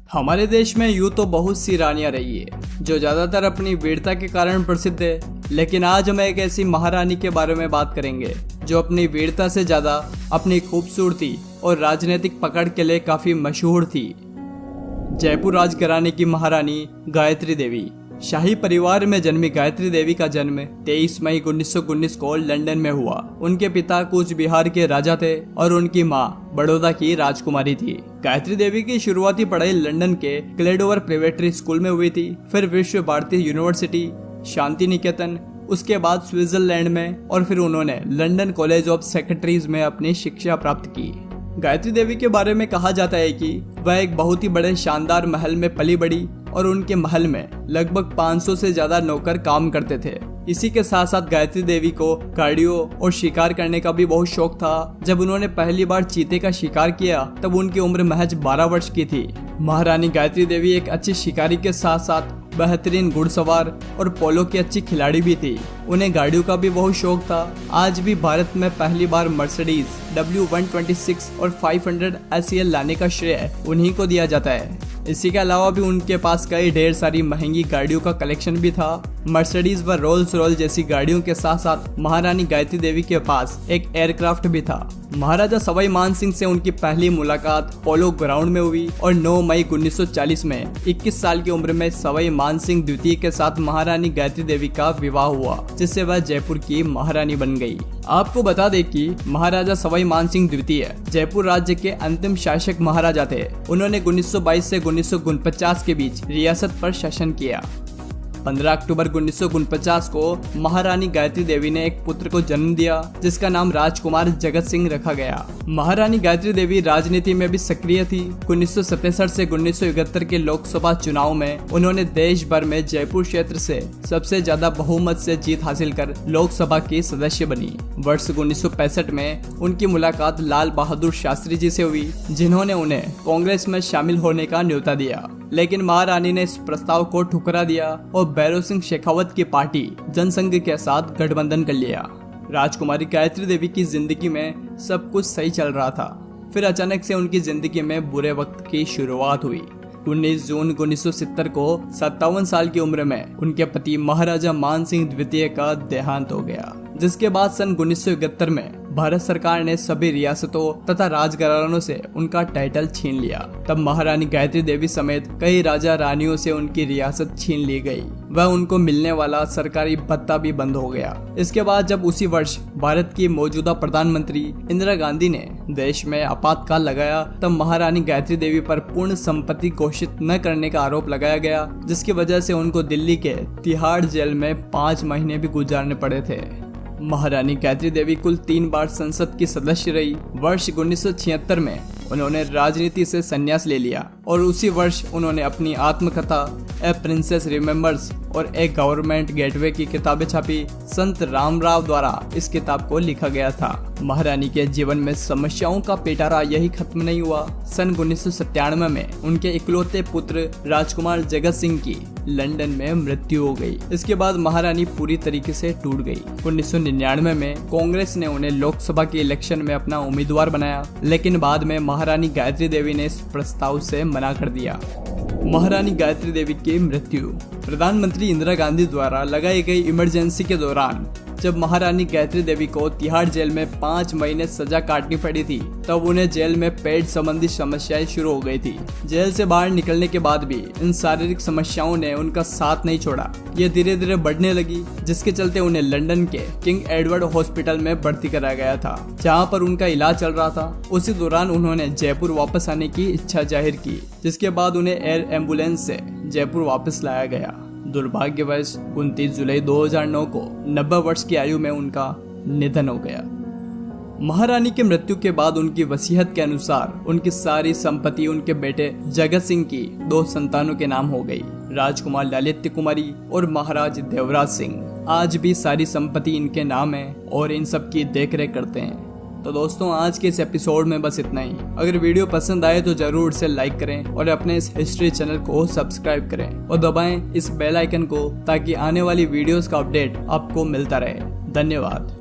हमारे देश में यूँ तो बहुत सी रानियां रही है जो ज़्यादातर अपनी वीरता के कारण प्रसिद्ध है, लेकिन आज हम एक ऐसी महारानी के बारे में बात करेंगे जो अपनी वीरता से ज़्यादा अपनी खूबसूरती और राजनीतिक पकड़ के लिए काफ़ी मशहूर थी। जयपुर राजघराने की महारानी गायत्री देवी। शाही परिवार में जन्मी गायत्री देवी का जन्म 23 मई 1919 को लंदन में हुआ। उनके पिता कूच बिहार के राजा थे और उनकी मां बड़ौदा की राजकुमारी थी। गायत्री देवी की शुरुआती पढ़ाई लंदन के क्लेडोवर प्रिपरेटरी स्कूल में हुई थी, फिर विश्व भारती यूनिवर्सिटी, शांति निकेतन, उसके बाद स्विट्जरलैंड में और फिर उन्होंने लंदन कॉलेज ऑफ सेक्रेटरीज में अपनी शिक्षा प्राप्त की। गायत्री देवी के बारे में कहा जाता है कि वह एक बहुत ही बड़े शानदार महल में पली बड़ी और उनके महल में लगभग 500 से ज्यादा नौकर काम करते थे। इसी के साथ साथ गायत्री देवी को गाड़ियों और शिकार करने का भी बहुत शौक था। जब उन्होंने पहली बार चीते का शिकार किया तब उनकी उम्र महज 12 वर्ष की थी। महारानी गायत्री देवी एक अच्छी शिकारी के साथ साथ बेहतरीन घुड़सवार और पोलो की अच्छी खिलाड़ी भी थी। उन्हें गाड़ियों का भी बहुत शौक था। आज भी भारत में पहली बार मर्सिडीज W126 और 500 SEL लाने का श्रेय उन्हीं को दिया जाता है। इसी के अलावा भी उनके पास कई ढेर सारी महंगी गाड़ियों का कलेक्शन भी था। मर्सिडीज व रोल्स रॉयस जैसी गाड़ियों के साथ साथ महारानी गायत्री देवी के पास एक एयरक्राफ्ट भी था। महाराजा सवाई मान सिंह से उनकी पहली मुलाकात पोलो ग्राउंड में हुई और 9 मई 1940 में 21 साल की उम्र में सवाई मान सिंह द्वितीय के साथ महारानी गायत्री देवी का विवाह हुआ, जिससे वह जयपुर की महारानी बन गई। आपको बता दें कि महाराजा सवाई मान सिंह द्वितीय जयपुर राज्य के अंतिम शासक महाराजा थे। उन्होंने 1922 से 1949 के बीच रियासत पर शासन किया। 15 अक्टूबर 1949 को महारानी गायत्री देवी ने एक पुत्र को जन्म दिया जिसका नाम राजकुमार जगत सिंह रखा गया। महारानी गायत्री देवी राजनीति में भी सक्रिय थी। 1967 से 1971 के लोकसभा चुनाव में उन्होंने देश भर में जयपुर क्षेत्र से सबसे ज्यादा बहुमत से जीत हासिल कर लोकसभा की सदस्य बनी। वर्ष 1965 में उनकी मुलाकात लाल बहादुर शास्त्री जी से हुई, जिन्होंने उन्हें कांग्रेस में शामिल होने का न्योता दिया, लेकिन महारानी ने इस प्रस्ताव को ठुकरा दिया और भैरव सिंह शेखावत की पार्टी जनसंघ के साथ गठबंधन कर लिया। राजकुमारी गायत्री देवी की जिंदगी में सब कुछ सही चल रहा था, फिर अचानक से उनकी जिंदगी में बुरे वक्त की शुरुआत हुई। 19 जून 1970 को 57 साल की उम्र में उनके पति महाराजा मान सिंह द्वितीय का देहांत हो गया, जिसके बाद सन 1971 में भारत सरकार ने सभी रियासतों तथा राजघरानों से उनका टाइटल छीन लिया। तब महारानी गायत्री देवी समेत कई राजा रानियों से उनकी रियासत छीन ली गई। वह उनको मिलने वाला सरकारी भत्ता भी बंद हो गया। इसके बाद जब उसी वर्ष भारत की मौजूदा प्रधानमंत्री इंदिरा गांधी ने देश में आपातकाल लगाया, तब महारानी गायत्री देवी पर पूर्ण संपत्ति घोषित न करने का आरोप लगाया गया, जिसकी वजह से उनको दिल्ली के तिहाड़ जेल में 5 महीने भी गुजारने पड़े थे। महारानी गायत्री देवी कुल 3 बार संसद की सदस्य रही। वर्ष 1976 में उन्होंने राजनीति से संन्यास ले लिया और उसी वर्ष उन्होंने अपनी आत्मकथा ए प्रिंसेस रिमेम्बर्स और ए गवर्नमेंट गेटवे की किताबें छापी। संत रामराव द्वारा इस किताब को लिखा गया था। महारानी के जीवन में समस्याओं का पिटारा यही खत्म नहीं हुआ। सन 1997 में उनके इकलौते पुत्र राजकुमार जगत सिंह की लंदन में मृत्यु हो गई। इसके बाद महारानी पूरी तरीके से टूट गई। 1999 में कांग्रेस ने उन्हें लोकसभा के इलेक्शन में अपना उम्मीदवार बनाया, लेकिन बाद में महारानी गायत्री देवी ने इस प्रस्ताव से मना कर दिया। महारानी गायत्री देवी की मृत्यु। प्रधानमंत्री इंदिरा गांधी द्वारा लगाई गई इमरजेंसी के दौरान जब महारानी गायत्री देवी को तिहाड़ जेल में 5 महीने सजा काटनी पड़ी थी, तब उन्हें जेल में पेट संबंधी समस्याएं शुरू हो गई थी। जेल से बाहर निकलने के बाद भी इन शारीरिक समस्याओं ने उनका साथ नहीं छोड़ा। ये धीरे धीरे बढ़ने लगी, जिसके चलते उन्हें लंदन के किंग एडवर्ड हॉस्पिटल में भर्ती कराया गया था, जहाँ पर उनका इलाज चल रहा था। उसी दौरान उन्होंने जयपुर वापस आने की इच्छा जाहिर की, जिसके बाद उन्हें एयर एम्बुलेंस से जयपुर वापस लाया गया। दुर्भाग्यवश 29 जुलाई 2009 को 90 वर्ष की आयु में उनका निधन हो गया। महारानी की मृत्यु के बाद उनकी वसीयत के अनुसार उनकी सारी संपत्ति उनके बेटे जगत सिंह की 2 संतानों के नाम हो गई, राजकुमार ललित कुमारी और महाराज देवराज सिंह। आज भी सारी संपत्ति इनके नाम है और इन सब की देखरेख करते हैं। तो दोस्तों, आज के इस एपिसोड में बस इतना ही। अगर वीडियो पसंद आए तो जरूर इसे लाइक करें और अपने इस हिस्ट्री चैनल को सब्सक्राइब करें और दबाएं इस बेल आइकन को, ताकि आने वाली वीडियोस का अपडेट आपको मिलता रहे। धन्यवाद।